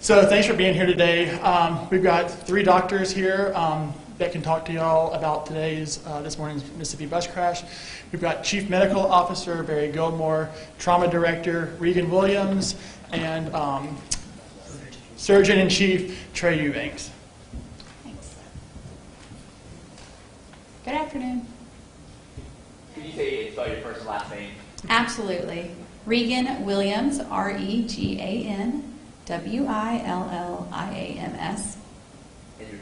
So thanks for being here today. We've got 3 doctors here that can talk to y'all about this morning's Mississippi bus crash. We've got Chief Medical Officer Barry Gilmore, Trauma Director Regan Williams, and Surgeon in Chief Trey Eubanks. Thanks. Good afternoon. Can you spell your first and last name? Absolutely. Regan Williams, ReganWilliams. And your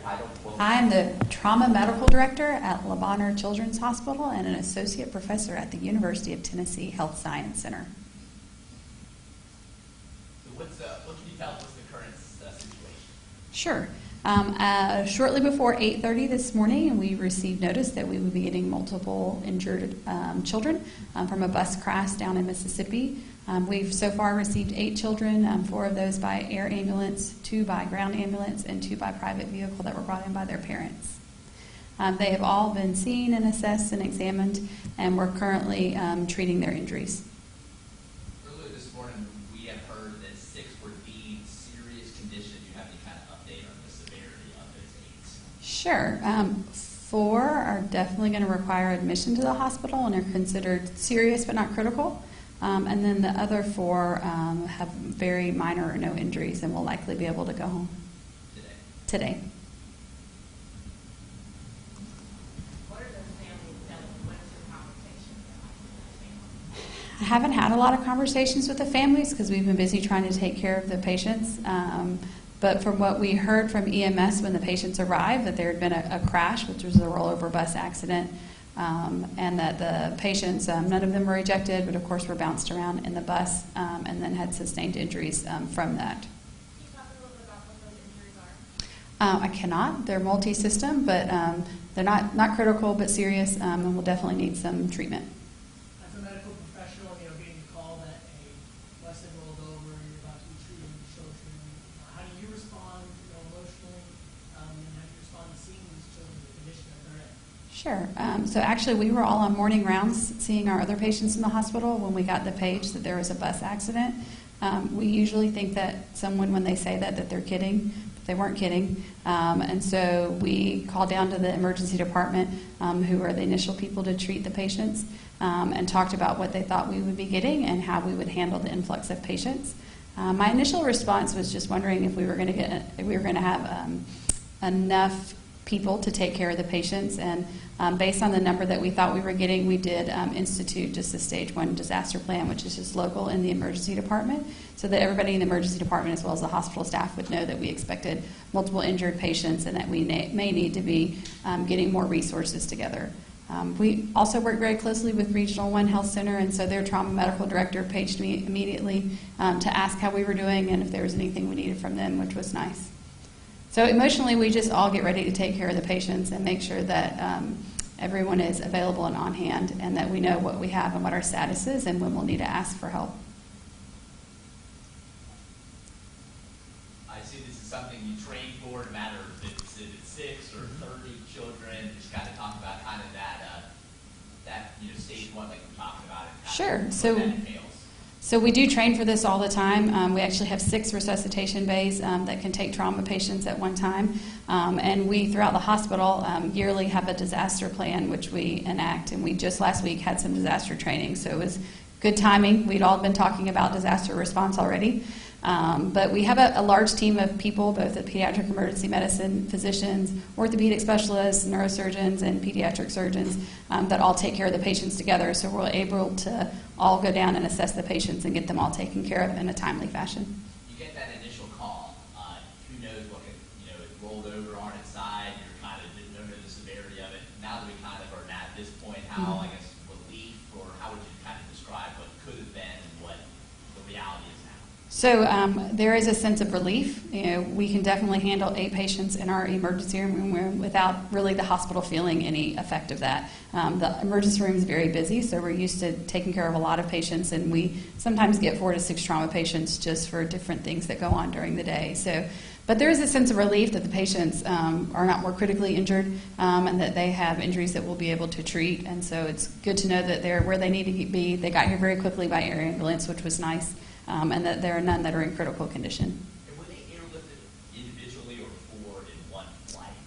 title? I am the Trauma Medical Director at Bonheur Children's Hospital and an Associate Professor at the University of Tennessee Health Science Center. So what can you tell us? What's the current situation? Sure. Shortly before 8:30 this morning, we received notice that we would be getting multiple injured children from a bus crash down in Mississippi. We've so far received 8 children, 4 of those by air ambulance, 2 by ground ambulance, and 2 by private vehicle that were brought in by their parents. They have all been seen and assessed and examined, and we're currently treating their injuries. Earlier this morning, we have heard that 6 were deemed serious condition. Do you have any kind of update on the severity of those 8? Sure. 4 are definitely going to require admission to the hospital and are considered serious but not critical. And then the other 4 have very minor or no injuries and will likely be able to go home today. What are those families telling you? What is your conversation like? I haven't had a lot of conversations with the families because we've been busy trying to take care of the patients. But from what we heard from EMS when the patients arrived, that there had been a crash, which was a rollover bus accident, and that the patients, none of them were ejected, but of course were bounced around in the bus and then had sustained injuries from that. Can you talk a little bit about what those injuries are? I cannot. They're multi-system, but they're not critical but serious and will definitely need some treatment. As a medical professional, getting the call that a bus had rolled over, you're about to be treating children, how do you respond, emotionally, and how do you respond to seeing these children, the condition that they're in? Sure. So actually, we were all on morning rounds seeing our other patients in the hospital when we got the page that there was a bus accident. We usually think that someone, when they say that they're kidding, but they weren't kidding. And so we called down to the emergency department, who were the initial people to treat the patients, and talked about what they thought we would be getting and how we would handle the influx of patients. My initial response was just wondering if we were going to have enough people to take care of the patients, and based on the number that we thought we were getting, we did institute just a stage 1 disaster plan, which is just local in the emergency department, so that everybody in the emergency department as well as the hospital staff would know that we expected multiple injured patients and that we may need to be getting more resources together. We also work very closely with Regional 1 Health Center, and so their trauma medical director paged me immediately to ask how we were doing and if there was anything we needed from them, which was nice. So emotionally, we just all get ready to take care of the patients and make sure that everyone is available and on hand and that we know what we have and what our status is and when we'll need to ask for help. I see this is something you train for, no matter if it's 6 or 30 children. Just kind of talk about kind of that stage 1 like we talked about. And Sure. What So that entails. So we do train for this all the time. We actually have 6 resuscitation bays that can take trauma patients at one time. And we, throughout the hospital, yearly have a disaster plan, which we enact. And we just last week had some disaster training. So it was good timing. We'd all been talking about disaster response already. But we have a large team of people, both at pediatric emergency medicine, physicians, orthopedic specialists, neurosurgeons, and pediatric surgeons that all take care of the patients together. So we're able to all go down and assess the patients and get them all taken care of in a timely fashion. You get that initial call. Who knows what it rolled over on its side. You're kind of didn't know the severity of it. Now that we kind of are at this point, how I guess relief, or how would you kind of describe what could have been and what the reality is now? So there is a sense of relief. We can definitely handle 8 patients in our emergency room without really the hospital feeling any effect of that. The emergency room is very busy, so we're used to taking care of a lot of patients, and we sometimes get 4 to 6 trauma patients just for different things that go on during the day. But there is a sense of relief that the patients are not more critically injured and that they have injuries that we'll be able to treat. And so it's good to know that they're where they need to be. They got here very quickly by air ambulance, which was nice, and that there are none that are in critical condition. And were they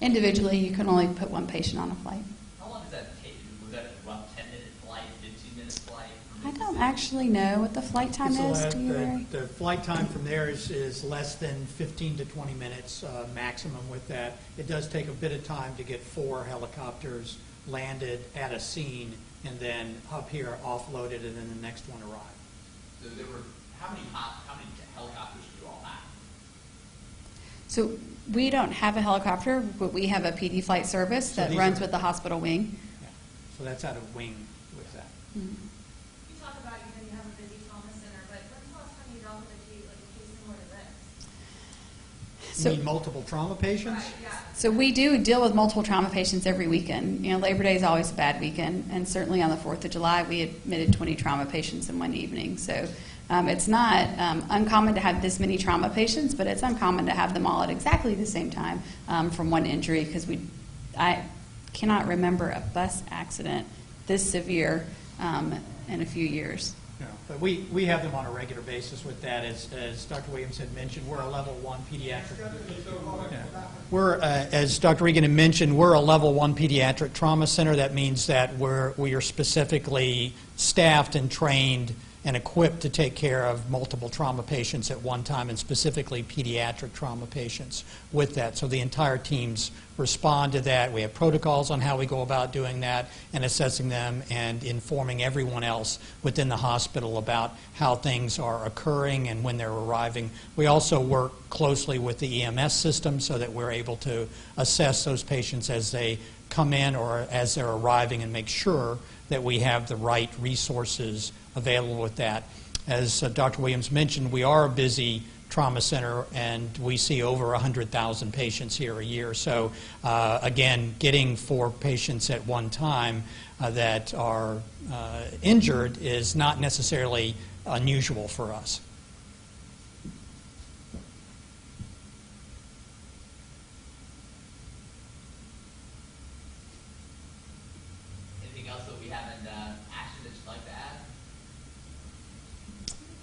Individually, you can only put one patient on a flight. How long does that take? Was that a rough 10-minute flight, 15-minute flight? I don't actually know what the flight time is. Do you, Larry? The flight time from there is less than 15 to 20 minutes maximum with that. It does take a bit of time to get 4 helicopters landed at a scene and then up here offloaded and then the next one arrived. So there were, how many helicopters did you all have? So we don't have a helicopter, but we have a PD flight service So that these runs are- with the hospital wing. Yeah. So that's out of wing with that. You talk about you have a busy trauma center, but when's the last time you dealt with a case similar to this? You mean multiple trauma patients? Right, yeah. So we do deal with multiple trauma patients every weekend. You know, Labor Day is always a bad weekend, and certainly on the 4th of July, we admitted 20 trauma patients in one evening. So it's not uncommon to have this many trauma patients, but it's uncommon to have them all at exactly the same time from one injury, because I cannot remember a bus accident this severe in a few years. No, but we have them on a regular basis with that. As Dr. Williams had mentioned, we're a level 1 pediatric. Yeah. We're, as Dr. Regan had mentioned, we're a level 1 pediatric trauma center. That means that we are specifically staffed and trained and equipped to take care of multiple trauma patients at one time, and specifically pediatric trauma patients with that. So the entire teams respond to that. We have protocols on how we go about doing that and assessing them and informing everyone else within the hospital about how things are occurring and when they're arriving. We also work closely with the EMS system so that we're able to assess those patients as they come in or as they're arriving and make sure that we have the right resources available with that. As Dr. Williams mentioned, we are a busy trauma center, and we see over 100,000 patients here a year. So, again, getting 4 patients at one time that are injured is not necessarily unusual for us. Anything else that we haven't asked that you'd like to add?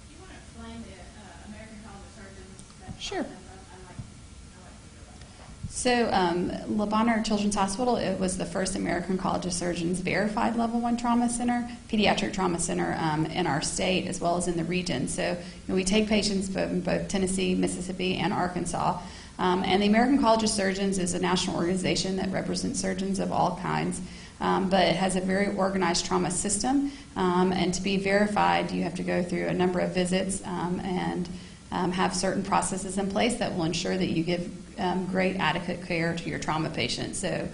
You want to explain the American College of Surgeons? Sure. I like to So Bonheur Children's Hospital, it was the first American College of Surgeons verified level 1 trauma center, pediatric trauma center in our state as well as in the region. So we take patients from both Tennessee, Mississippi, and Arkansas. And the American College of Surgeons is a national organization that represents surgeons of all kinds. But it has a very organized trauma system, and to be verified, you have to go through a number of visits and have certain processes in place that will ensure that you give great, adequate care to your trauma patients. So,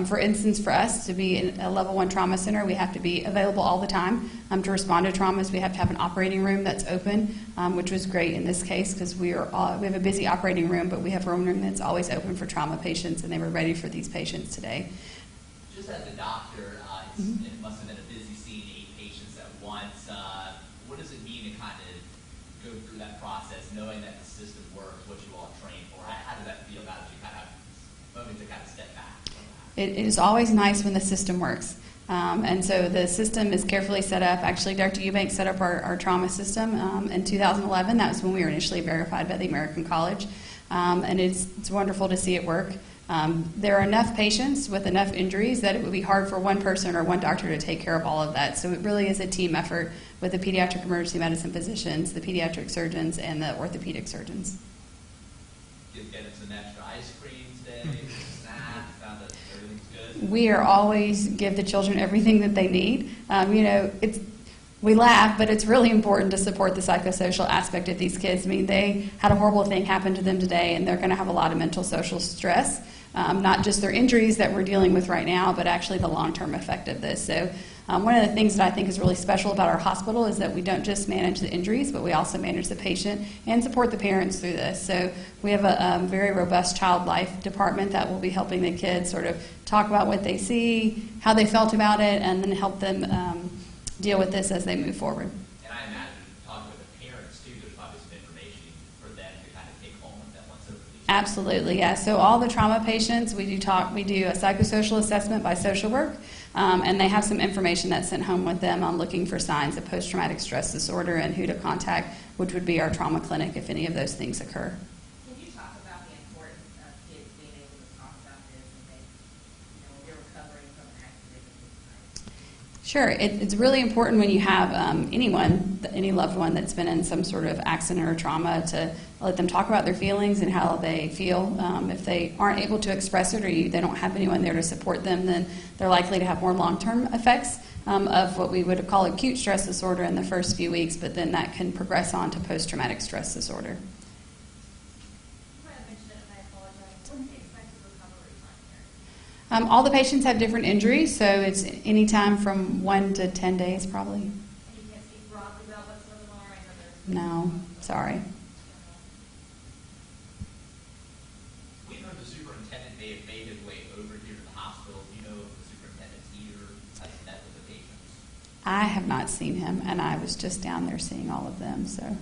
for instance, for us to be in a level 1 trauma center, we have to be available all the time to respond to traumas. We have to have an operating room that's open, which was great in this case because we have a busy operating room, but we have a room that's always open for trauma patients, and they were ready for these patients today. Just as a doctor, it must have been a busy seeing 8 patients at once. What does it mean to kind of go through that process, knowing that the system works, what you all train for? How does that feel about it? You kind of moment to kind of step back from that? It is always nice when the system works. And so the system is carefully set up. Actually, Dr. Eubank set up our trauma system in 2011. That was when we were initially verified by the American College. And it's wonderful to see it work. There are enough patients with enough injuries that it would be hard for one person or one doctor to take care of all of that. So it really is a team effort with the pediatric emergency medicine physicians, the pediatric surgeons, and the orthopedic surgeons. Get some extra ice cream today, snacks, found that everything's good. We are always give the children everything that they need. We laugh, but it's really important to support the psychosocial aspect of these kids. I mean, they had a horrible thing happen to them today, and they're going to have a lot of mental social stress. Not just their injuries that we're dealing with right now, but actually the long-term effect of this. So one of the things that I think is really special about our hospital is that we don't just manage the injuries, but we also manage the patient and support the parents through this. So we have a very robust child life department that will be helping the kids sort of talk about what they see, how they felt about it, and then help them deal with this as they move forward. And I imagine talking with the parents too, there's probably some information for them to kind of take home with them once they're released. Absolutely, yeah. So all the trauma patients, we do a psychosocial assessment by social work, and they have some information that's sent home with them on looking for signs of post-traumatic stress disorder and who to contact, which would be our trauma clinic if any of those things occur. Can you talk about the importance of kids being able to talk about this and Sure. It's really important when you have anyone, any loved one that's been in some sort of accident or trauma, to let them talk about their feelings and how they feel. If they aren't able to express it, or they don't have anyone there to support them, then they're likely to have more long-term effects of what we would call acute stress disorder in the first few weeks, but then that can progress on to post-traumatic stress disorder. You might have mentioned it, and I apologize. What's the expected recovery time here? All the patients have different injuries, so it's any time from 1 to 10 days probably. And you can't speak broadly about what's going on, I know there's. No, sorry. We know the superintendent may have made his way over here to the hospital. Do you know if the superintendent's here, has met with the patients? I have not seen him, and I was just down there seeing all of them, so.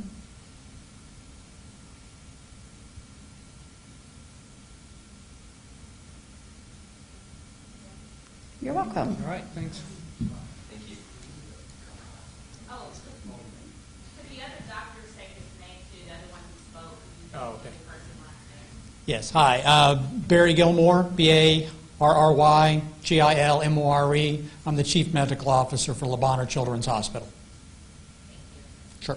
You're welcome. All right, thanks. Thank you. Oh, could the other doctor say his name too, the other one who spoke? Oh, okay. The person last name. Yes, hi. Barry Gilmore, B-A-R-R-Y-G-I-L-M-O-R-E. I'm the Chief Medical Officer for Bonheur Children's Hospital. Sure.